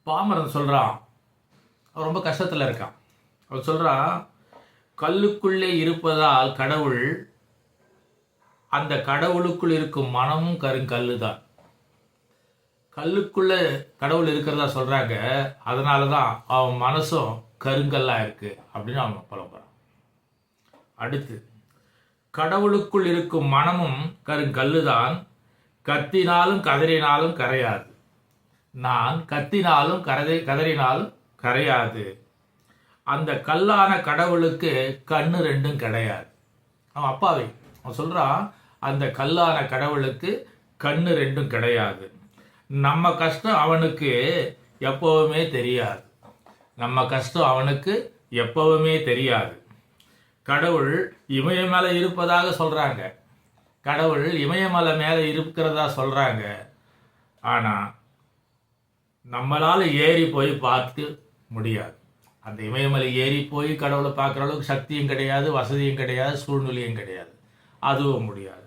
பாமரன் சொல்கிறான், அவன் ரொம்ப கஷ்டத்தில் இருக்கான். அவன் சொல்கிறான், கல்லுக்குள்ளே இருப்பதால் கடவுள், அந்த கடவுளுக்குள் இருக்கும் மனமும் கருங்கல்லு தான். கல்லுக்குள்ளே கடவுள் இருக்கிறதா சொல்கிறாங்க, அதனால தான் அவன் மனசும் கருங்கல்லாக இருக்குது அப்படின்னு அவன் புலம்புறான். அடுத்து, கடவுளுக்குள் இருக்கும் மனமும் கருங்கல்லு தான், கத்தினாலும் கதறினாலும் கரையாது. நான் கத்தினாலும் கதறினாலும் கரையாது. அந்த கல்லான கடவுளுக்கு கண்ணு ரெண்டும் கிடையாது. அவன் அப்பாவி, அவன் சொல்கிறான், அந்த கல்லான கடவுளுக்கு கண்ணு ரெண்டும் கிடையாது. நம்ம கஷ்டம் அவனுக்கு எப்பவுமே தெரியாது. நம்ம கஷ்டம் அவனுக்கு எப்பவுமே தெரியாது. கடவுள் இமயமலை இருப்பதாக சொல்கிறாங்க, கடவுள் இமயமலை மேலே இருக்கிறதா சொல்கிறாங்க. ஆனால் நம்மளால் ஏறி போய் பார்த்து முடியாது. அந்த இமயமலை ஏறி போய் கடவுளை பார்க்குற அளவுக்கு சக்தியும் கிடையாது, வசதியும் கிடையாது, சூழ்நிலையும் கிடையாது. அதுவும் முடியாது.